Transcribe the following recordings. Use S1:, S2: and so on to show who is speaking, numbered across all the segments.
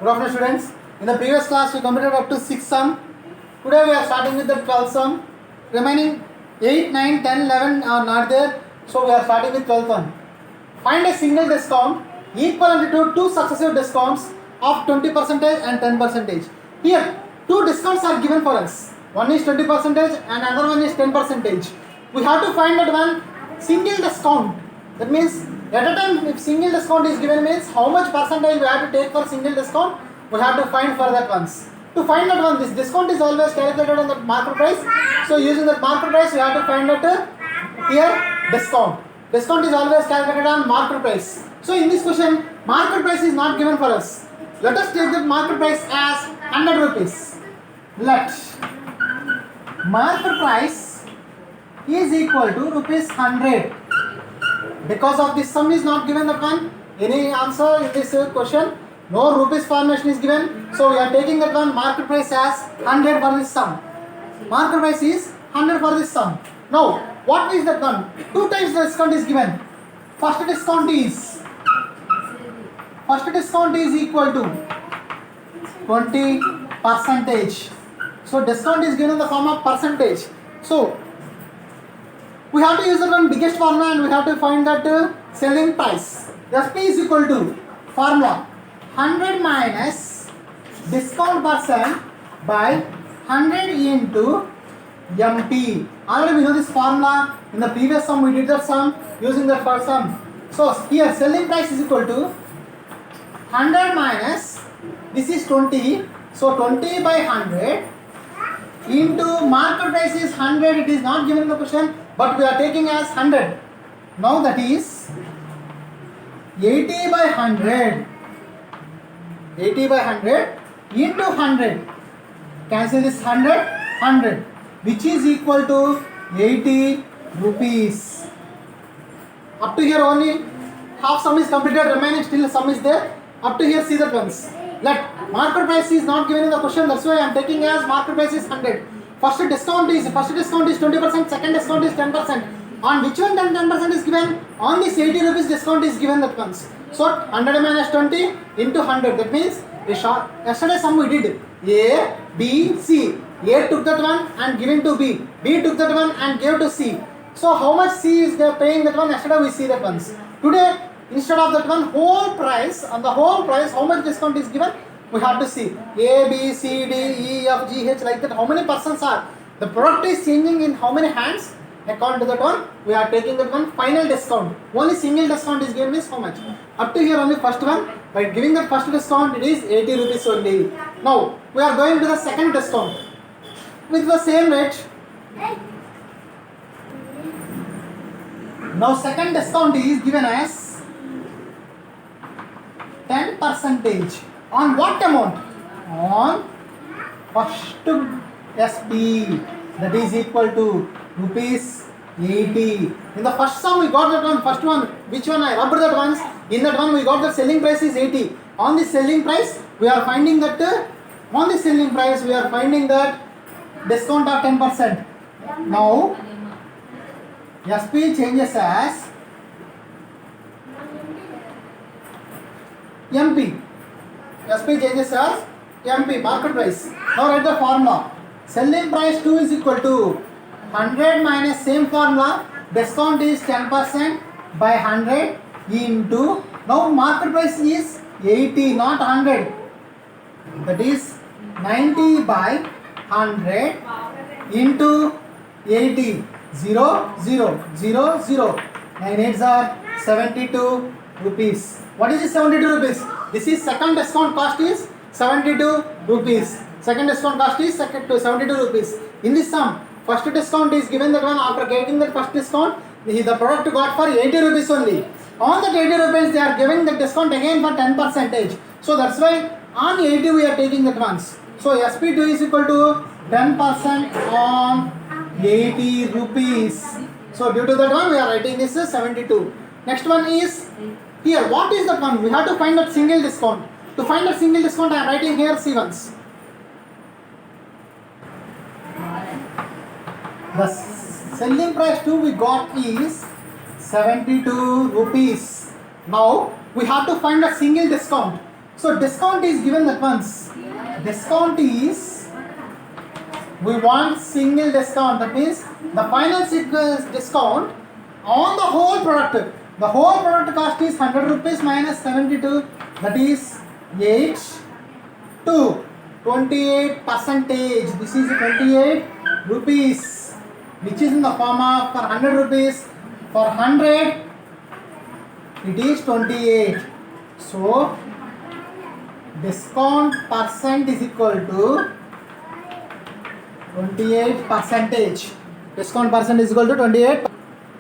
S1: Good afternoon, students. In the previous class, we completed up to 6 sum. Today, we are starting with the 12th sum. Remaining 8, 9, 10, 11 are not there. So, we are starting with 12th one. Find a single discount equivalent to two successive discounts of 20% and 10%. Here, two discounts are given for us. One is 20% and another one is 10%. We have to find that one single discount. That means at a time, if single discount is given means how much percentage we have to take for single discount, we have to find for that ones. To find that one, this discount is always calculated on the market price. So using that market price, we have to find that here discount. Discount is always calculated on market price. So in this question, market price is not given for us. Let us take that market price as 100 rupees. Let market price is equal to rupees 100. Because of this sum is not given that one, any answer in this question, no rupees formation is given. So we are taking that one market price as 100 for this sum. Market price is 100 for this sum. Now, what is that one? Two times the discount is given. First discount is equal to 20%. So discount is given in the form of percentage. So we have to use the one biggest formula and we have to find that selling price. SP is equal to formula 100 minus discount percent by 100 into MP. Already we know this formula. In the previous sum we did that sum using that first sum. So here selling price is equal to 100 minus, this is 20. So 20 by 100 into market price is 100. It is not given in the question, but we are taking as 100. Now that is 80 by 100. 80 by 100 into 100. Cancel this 100, which is equal to 80 rupees. Up to here only half sum is completed, remaining still sum is there. Up to here see that ones. Let market price is not given in the question, that's why I am taking as market price is 100. First discount is 20%, second discount is 10%. On which one 10% is given? On this 80 rupees discount is given that ones. So 100 minus 20 into 100. That means yesterday sum we did A, B, C. A took that one and given to B. B took that one and gave to C. So how much C is they paying that one? Yesterday we see that ones. Today instead of that one whole price, on the whole price how much discount is given? We have to see A, B, C, D, E, F, G, H, like that. How many persons are? The product is changing in how many hands? According to that one, we are taking that one final discount. Only single discount is given means how much? Up to here only first one. By giving that first discount, it is 80 rupees only. Now, we are going to the second discount. With the same rate. Now, second discount is given as 10%. On what amount? On first SP, that is equal to rupees 80. In the first sum we got that one, first one, which one I rubbed that once. In that one we got the selling price is 80. On the selling price we are finding that discount of 10%. Now SP changes as MP. SP changes as MP, market price. Now write the formula. Selling price 2 is equal to 100 minus same formula. Discount is 10% by 100 into, now market price is 80, not 100. That is 90 by 100 into 80. 0, 0, 0, 0. 9 8s are 72 rupees. What is this 72 rupees? This is second discount cost is 72 rupees. Second discount cost is 72 rupees. In this sum, first discount is given that one. After getting the first discount, the product got for 80 rupees only. On that 80 rupees, they are giving the discount again for 10%. So that's why on 80 we are taking that ones. So SP2 is equal to 10% on 80 rupees. So due to that one, we are writing this is 72. Next one is here. What is that one? We have to find that single discount. To find that single discount, I am writing here C1s. The selling price 2 we got is 72 rupees. Now we have to find a single discount. So discount is given at once. Discount is, we want single discount. That means the final discount on the whole product. The whole product cost is 100 rupees minus 72. That is 8 to 28 percentage. This is 28 rupees, which is in the form of for 100 rupees. For 100, it is 28. So discount percent is equal to 28 percentage. Discount percent is equal to 28.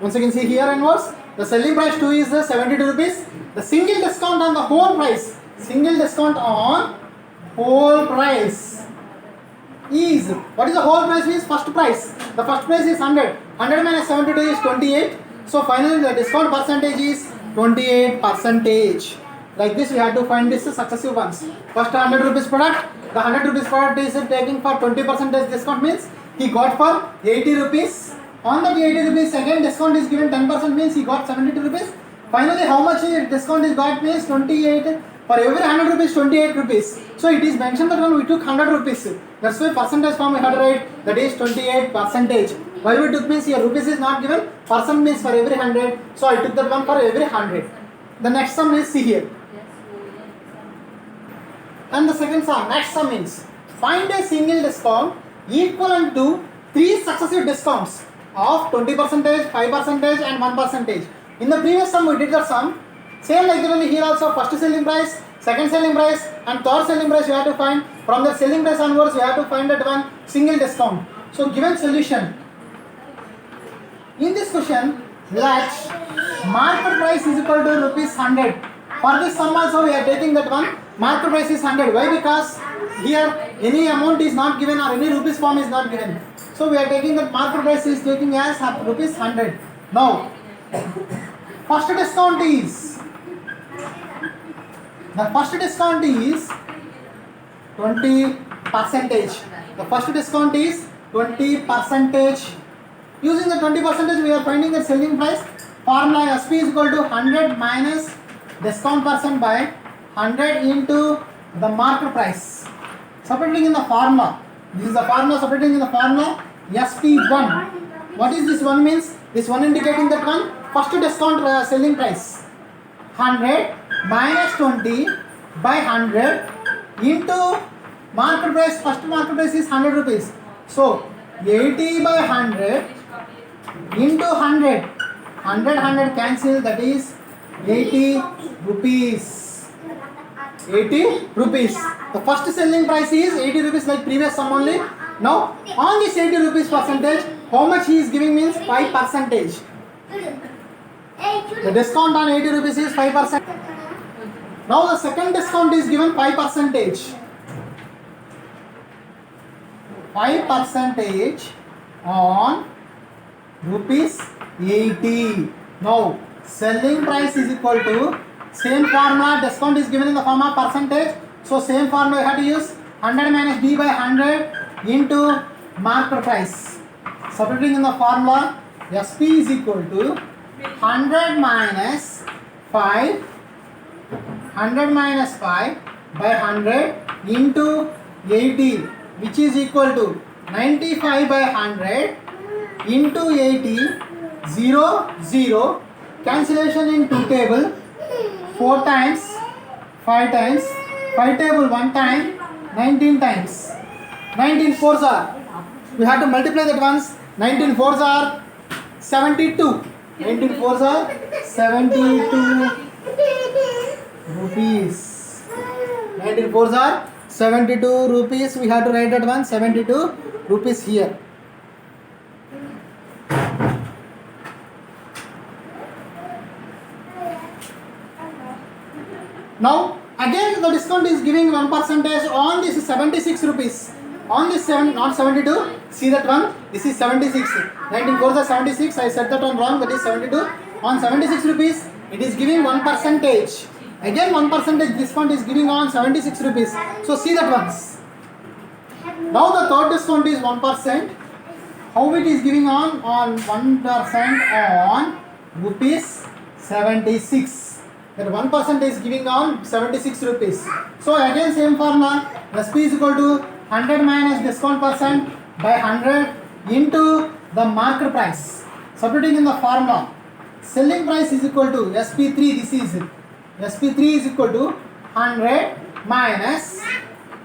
S1: Once again, see here inwards. The selling price 2 is the 72 rupees. The single discount on the whole price. Single discount on whole price is, what is the whole price is? First price. The first price is 100. 100 minus 72 is 28. So finally the discount percentage is 28 percentage. Like this we have to find this successive ones. First 100 rupees product. The 100 rupees product is taking for 20% discount, means he got for 80 rupees. On that 80 rupees second discount is given 10%, means he got 72 rupees. Finally how much discount is got means 28. For every 100 rupees 28 rupees. So it is mentioned that when we took 100 rupees. That's why percentage form we have to write, that is 28 percentage. Why we took means here rupees is not given, percent means for every 100. So I took that one for every 100. The next sum is see here. And the second sum, next sum means find a single discount equivalent to 3 successive discounts of 20%, 5% and 1%. In the previous sum we did the sum. Same like that only here also, first selling price, second selling price and third selling price you have to find. From the selling price onwards you have to find that one single discount. So given solution. In this question, let market price is equal to rupees 100. For this sum also we are taking that one. Market price is 100. Why? Because here any amount is not given or any rupees form is not given. So we are taking that market price is taking as rupees 100. Now, first discount is, the first discount is 20 percentage. The first discount is 20 percentage. Using the 20 percentage, we are finding the selling price. Formula SP is equal to 100 minus discount percent by 100 into the market price. Separating in the formula. This is the formula separating in the formula SP1. What is this one means? This one indicating that one first discount selling price. 100 minus 20 by 100 into market price. First market price is 100 rupees. So 80 by 100 into 100. 100 cancel, that is 80 rupees. 80 rupees. The first selling price is 80 rupees like previous sum only. Now on this 80 rupees percentage, how much he is giving means 5 percentage. The discount on 80 rupees is 5%. Now the second discount is given 5 percentage. 5 percentage on rupees 80. Now selling price is equal to, same formula, discount is given in the form of percentage. So same formula you have to use, 100 minus D by 100 into market price. Substituting in the formula, SP is equal to 100 minus 5 by 100 into 80, which is equal to 95 by 100 into 80, 0, 0, cancellation in 2 table, 4 times, 5 times, 5 table 1 time, 19 times. 19 fours are, we have to multiply that once. 19 fours are 72. 19 fours are 72 rupees. 19 fours are 72 rupees. We have to write that one, 72 rupees here. Now again the discount is giving 1% on this 76 rupees. On this 7, not 72, see that one, this is 76. 19 fours are 76, I said that one wrong, that is 72. On 76 rupees, it is giving 1%. Again 1% discount is giving on 76 rupees. So see that once. Now the third discount is 1%. How it is giving on 1% on rupees 76. That 1% is giving on 76 rupees. So again same formula, SP is equal to 100 minus discount percent by 100 into the market price. Substituting in the formula, selling price is equal to SP3, this is it. SP3 is equal to 100 minus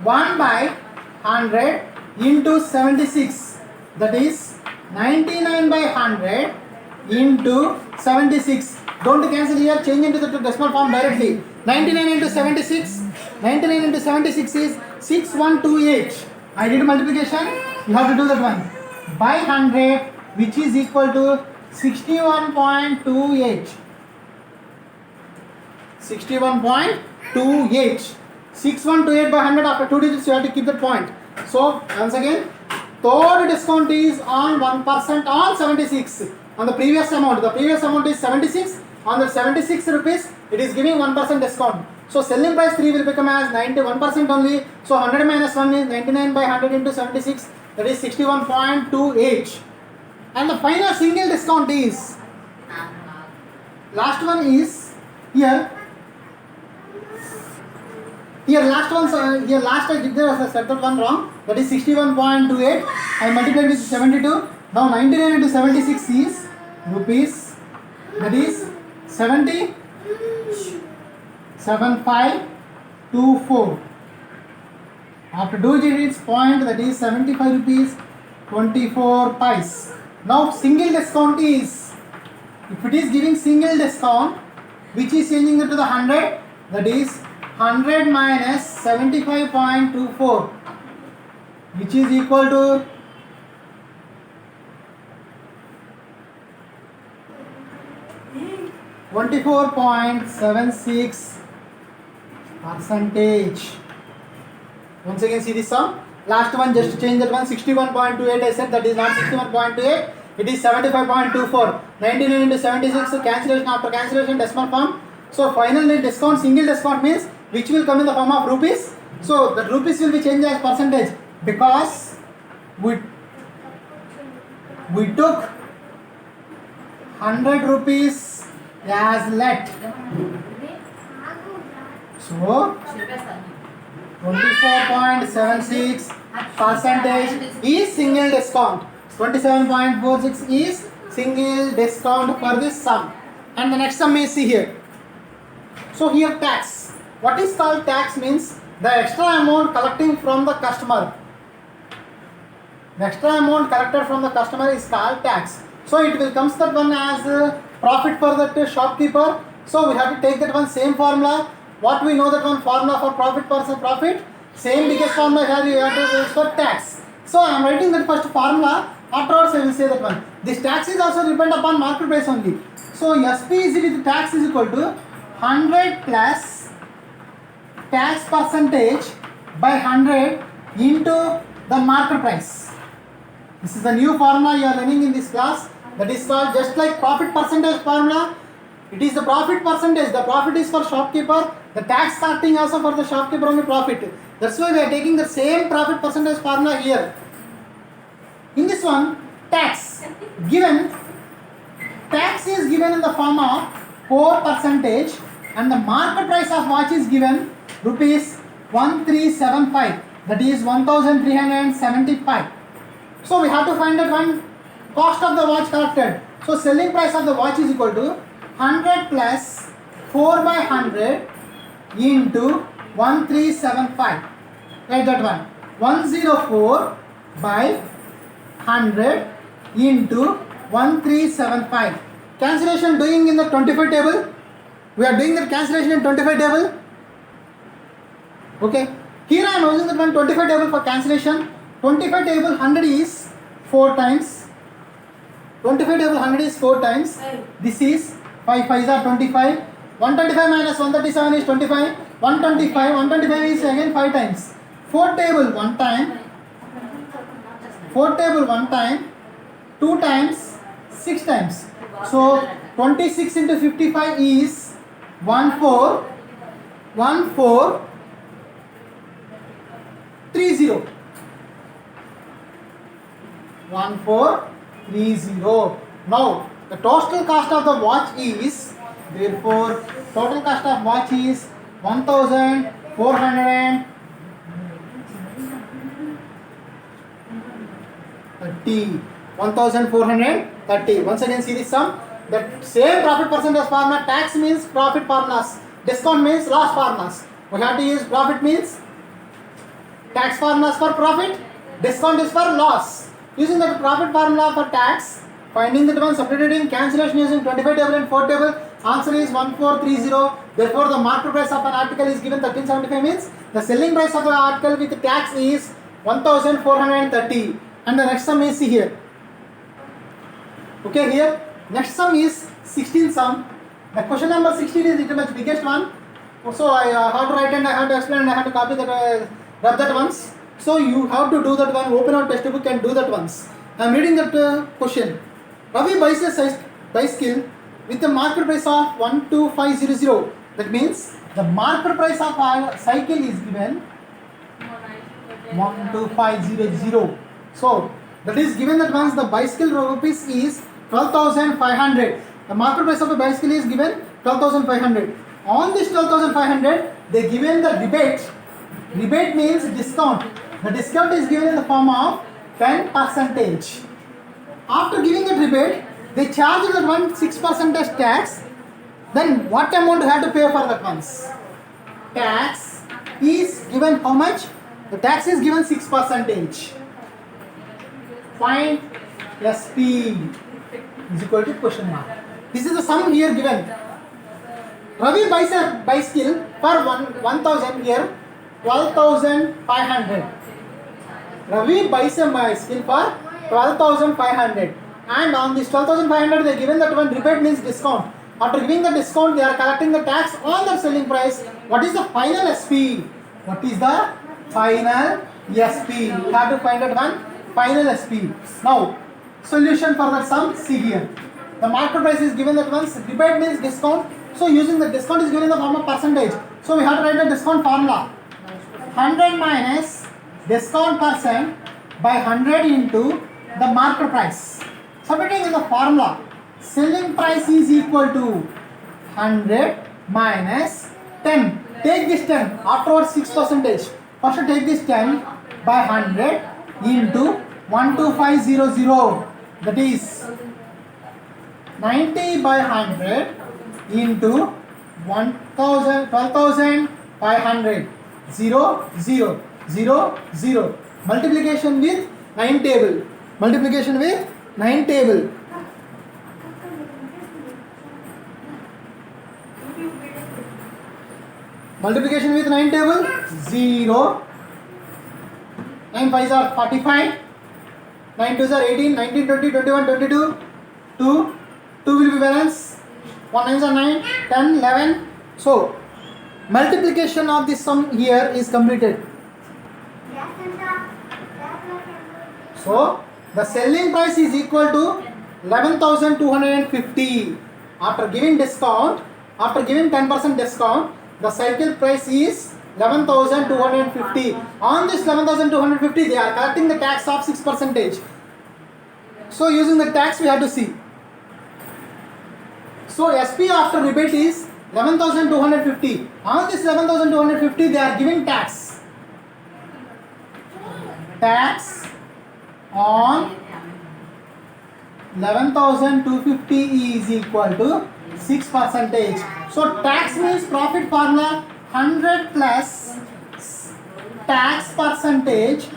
S1: 1 by 100 into 76, that is 99 by 100 into 76. Don't cancel here, change into the decimal form directly. 99 into 76, 99 into 76 is 6128. I did multiplication, you have to do that one. By 100, which is equal to 61.28. 61.28. 6128 by 100, after 2 digits you have to keep that point. So once again, third discount is on 1% on 76. On the previous amount is 76. On the 76 rupees, it is giving 1% discount. So selling price 3 will become as 91% only. So 100 minus 1 is 99 by 100 into 76, that is 61.28. And the final single discount is, last one is here. Here last I did the second one wrong. That is 61.28. I multiplied with 72. Now 99 into 76 is rupees. That is 7524. After 2 digits point, that is 75 rupees 24 pies. Now single discount is, if it is giving single discount, which is changing it to the 100, that is 100 minus 75.24, which is equal to 24.76 percentage. Once again see this sum. Last one, just change that one. 61.28 I said, that is not 61.28, it is 75.24. 99 into 76, cancellation, after cancellation decimal form. So finally discount, single discount means which will come in the form of rupees. So the rupees will be changed as percentage because we took 100 rupees as let. So 24.76 percentage is single discount. 27.46 is single discount for this sum. And the next sum is see here. So here tax. What is called tax means the extra amount collecting from the customer. The extra amount collected from the customer is called tax. So it will comes that one as profit for that shopkeeper. So we have to take that one same formula. What we know that one formula for profit person profit. Same biggest formula here you have to use for tax. So I am writing that first formula. Afterwards I will say that one. This tax is also depend upon market price only. So SP is with tax is equal to 100 plus tax percentage by 100 into the market price. This is the new formula you are learning in this class. That is called just like profit percentage formula. It is the profit percentage. The profit is for shopkeeper. The tax starting also for the shopkeeper only profit. That's why we are taking the same profit percentage formula here. In this one, tax given. Tax is given in the form of 4% and the market price of watch is given rupees 1375. That is 1375. So we have to find that one cost of the watch collected. So selling price of the watch is equal to 100 plus 4 by 100 into 1375. Write that one. 104 by 100 into 1375. Cancellation doing in the 25 table. We are doing the cancellation in 25 table. Okay. Here I am using that one 25 table for cancellation. 25 table 100 is 4 times. 25 table 100 is 4 times. This is 5 5s are 25. 125 minus 137 is 25. 125 is again 5 times. 4 table 1 time. 4 table 1 time. 2 times. 6 times. So 26 into 55 is 1430. 1430. Now the total cost of the watch is Therefore, total cost of watch is 1430. 1430. Once again, see this sum. The same profit percentage formula. Tax means profit formulas. Discount means loss formulas. We have to use profit means tax formulas for profit. Discount is for loss. Using the profit formula for tax, finding the one, substituting cancellation using 25 table and 4 table. Answer is 1430. Therefore, the market price of an article is given 1375 means the selling price of the article with tax is 1430. And the next sum is here. Okay, here next sum is 16 sum. The question number 16 is the much biggest one. So I have to write and I have to explain and I have to copy that, rub that once. So you have to do that one. Open our textbook and do that once. I am reading that question. Ravi buys a bicycle with a market price of 12500. That means the market price of a cycle is given 12500. So that is given that once the bicycle rupees is 12,500. The market price of the bicycle is given 12,500. On this 12,500, they given the rebate. Rebate means discount. The discount is given in the form of 10%. After giving the rebate, they charge that one 6% tax. Then what amount you have to pay for that once? Tax is given how much? The tax is given 6%. Find SP is equal to question mark. This is the sum here given. Ravi buys a bicycle for 1,000 here, 12,500. Ravi buys a bicycle for 12,500. And on this 12,500 they given that one rebate means discount. After giving the discount, they are collecting the tax on the selling price. What is the final SP? What is the final SP? You have to find out one final SP. Now, solution for that sum, see here. The market price is given that once, rebate means discount. So using the discount is given in the form of percentage. So we have to write the discount formula. 100 minus discount percent by 100 into the market price. Substituting in the formula, selling price is equal to 100 minus 10. Take this 10, afterwards 6%. First take this 10 by 100 into 12500. That is 90 by 100 into 12,500. 0, 0, 0, 0. Multiplication with 9 table. Multiplication with 9 table. Multiplication with 9 table. 0. 9 5s are 45. 9 2s are 18. 19, 20, 21, 22. 2. 2 will be balance. 1 9s are 9. 10, 11. So, multiplication of this sum here is completed. So, the selling price is equal to 11,250. After giving discount, after giving 10% discount, the cycle price is 11,250. On this 11,250, they are collecting the tax of 6%. So, using the tax, we have to see. So, SP after rebate is 11,250. On this 11,250, they are giving tax. Tax on 11,250 is equal to 6%. So, tax means profit formula 100 plus tax percentage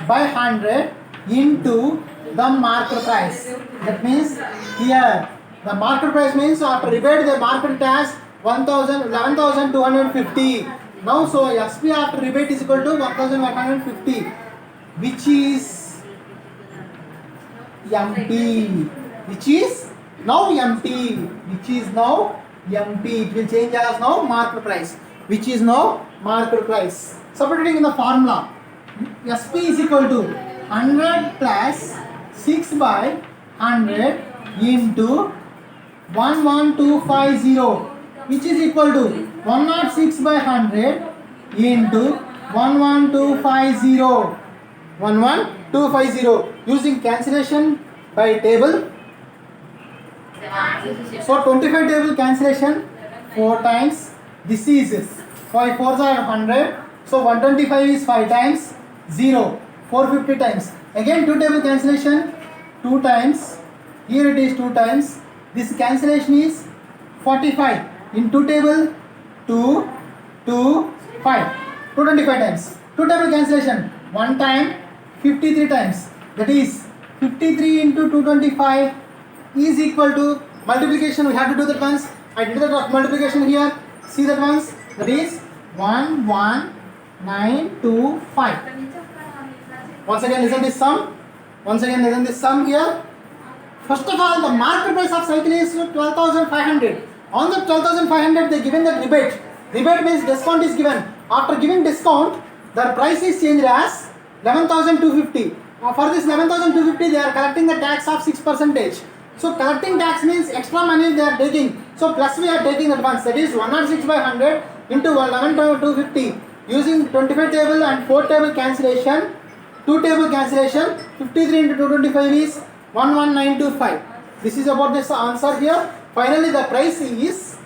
S1: by 100 into the market price. That means here the market price means after rebate the market tax 11,250. Now, so SP after rebate is equal to 1,150, which is MP, which is now MP, which is now MP. It will change as now market price, which is now market price. Substituting in the formula, SP is equal to 100 plus 6 by 100 into 11250. Which is equal to 106 by 100 into 11250. 11250. Using cancellation by table. So 25 table cancellation. 4 times. This is 5 4s are 100. So 125 is 5 times. 0 450 times. Again 2 table cancellation 2 times. Here it is 2 times. This cancellation is 45 in 2 table 2 2 5 225 times. 2 table cancellation 1 time 53 times. That is 53 into 225 is equal to multiplication. We have to do that once. I did that multiplication here. See that once. That is 11925. Once again listen this sum. Once again listen this sum here. First of all, the market price of cycle is 12,500. On the 12,500 they given the rebate. Rebate means discount is given. After giving discount, the price is changed as 11,250. For this 11,250 they are collecting the tax of 6%. So collecting tax means extra money they are taking. So plus we are taking advance. That is 106 by 100 into 11,250. Using 25 table and 4 table cancellation, 2 table cancellation, 53 into 225 is 11925. This is about this answer here. Finally the price is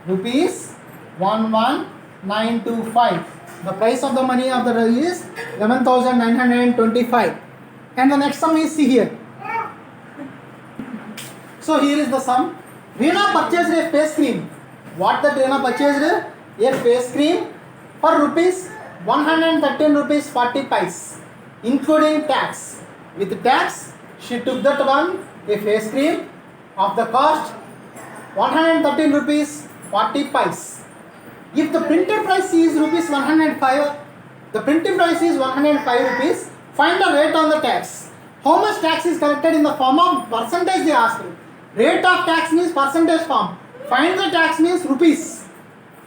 S1: rupees 11925. The price of the money of the is 11,925. And the next sum is see here. So here is the sum. Reena purchased a face cream. What that Reena purchased? A face cream for rupees 113 rupees 40 paise, including tax. With tax, she took that one, a face cream of the cost 113 rupees 40 paise. If the printed price is rupees 105, the printed price is 105 rupees, find the rate on the tax. How much tax is collected in the form of percentage they asked. Rate of tax means percentage form. Find the tax means rupees.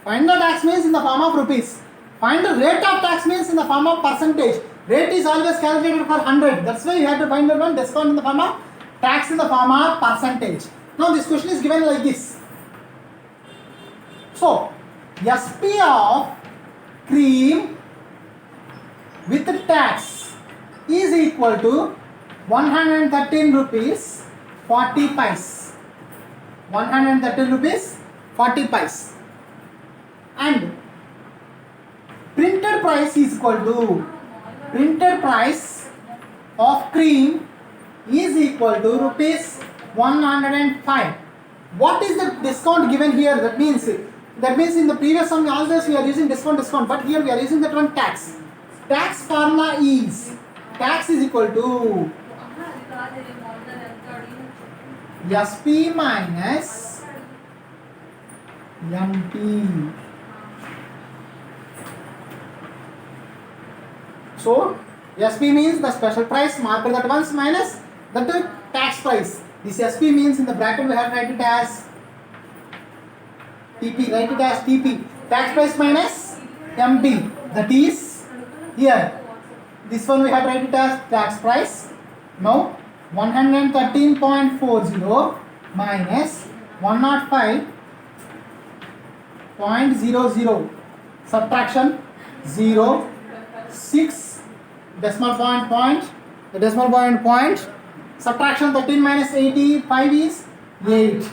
S1: Find the tax means in the form of rupees. Find the rate of tax means in the form of percentage. Rate is always calculated for 100. That's why you have to find the one discount in the form of tax in the form of percentage. Now this question is given like this. So SP of cream with tax is equal to 113 rupees 40 paise. 113 rupees 40 paise. And printed price is equal to printed price of cream is equal to rupees 105. What is the discount given here? That means in the previous sum always we are using discount, but here we are using the term tax. Tax formula is tax is equal to SP minus MP. So SP means the special price marked that once minus the tax price. This SP means in the bracket we have to write it as TP. Write it as TP. Tax price minus MP. That is here. This one we have to write it as tax price. Now 113.40 minus 105.00. Subtraction 0 6 decimal point. The decimal point. Subtraction 13 minus 85 is 8.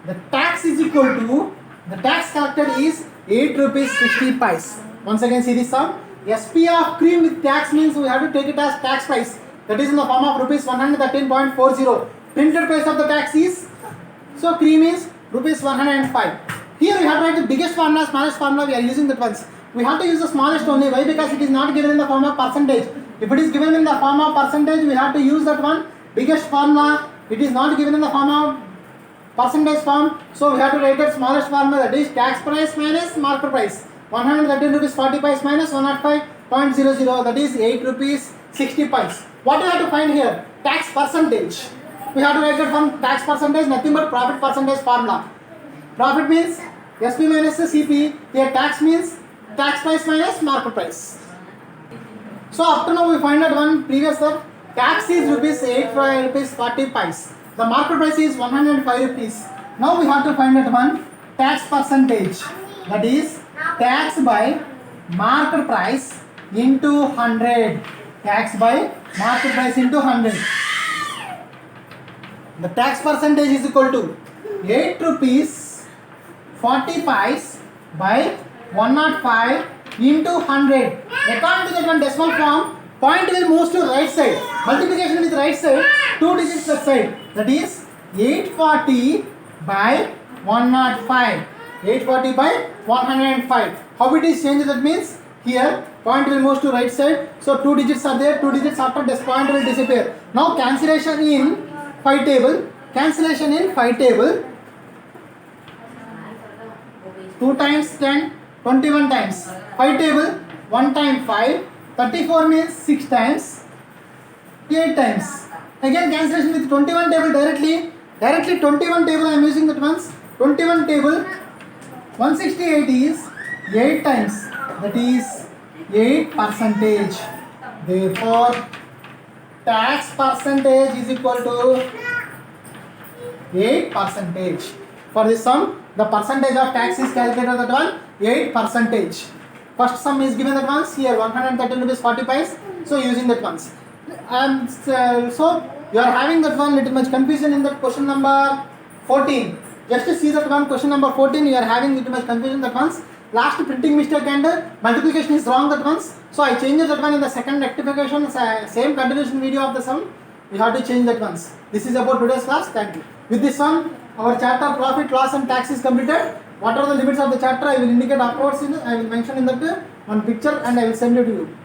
S1: The tax is equal to, the tax collected is 8 rupees 60 paise. Once again see this sum. SP of cream with tax means we have to take it as tax price. That is in the form of rupees 113.40. Printed price of the tax is, so cream is rupees 105. Here we have to write the biggest formula, smallest formula. We are using that once. We have to use the smallest only. Why? Because it is not given in the form of percentage. If it is given in the form of percentage, we have to use that one biggest formula. It is not given in the form of percentage form, so we have to write the smallest formula, that is tax price minus market price. 113 rupees 40 paise minus 105.00, that is 8 rupees 60 paise. What do you have to find here? Tax percentage. We have to write it from tax percentage, nothing but profit percentage formula. Profit means SP minus CP. Here tax means tax price minus market price. So up to now we find out one previous step. Tax is rupees 8 rupees 40 paise. The market price is 105 rupees. Now we have to find out one tax percentage. That is tax by market price into 100. Tax by market price into 100. The tax percentage is equal to 8 rupees 40 pies by 105 into 100. According to that one decimal form, point will move to right side. Multiplication with right side, 2 digits left side. That is 840 by 105. 840 by 105. How it is changed? That means here point will move to right side. So 2 digits are there. 2 digits after this point will disappear. Now cancellation in 5 table. Cancellation in 5 table. 2 times 10, 21 times. 5 table, 1 time 5, 34 means 6 times, 8 times. Again cancellation with 21 table directly 21 table I am using that once. 21 table, 168 is 8 times. That is 8%. Therefore, tax percentage is equal to 8%. For this sum, the percentage of tax is calculated that one 8%. First sum is given that once here 113 rupees 40 pies. So using that once. And so you are having that one little much confusion in that question number 14. Just to see that one question number 14, you are having little much confusion that once. Last printing mistake and multiplication is wrong that once. So I changed that one in the second rectification. Same continuation video of the sum. We have to change that once. This is about today's class. Thank you. With this one, our chapter profit, loss and tax is completed. What are the limits of the chapter? I will indicate afterwards. I will mention in that one picture and I will send it to you.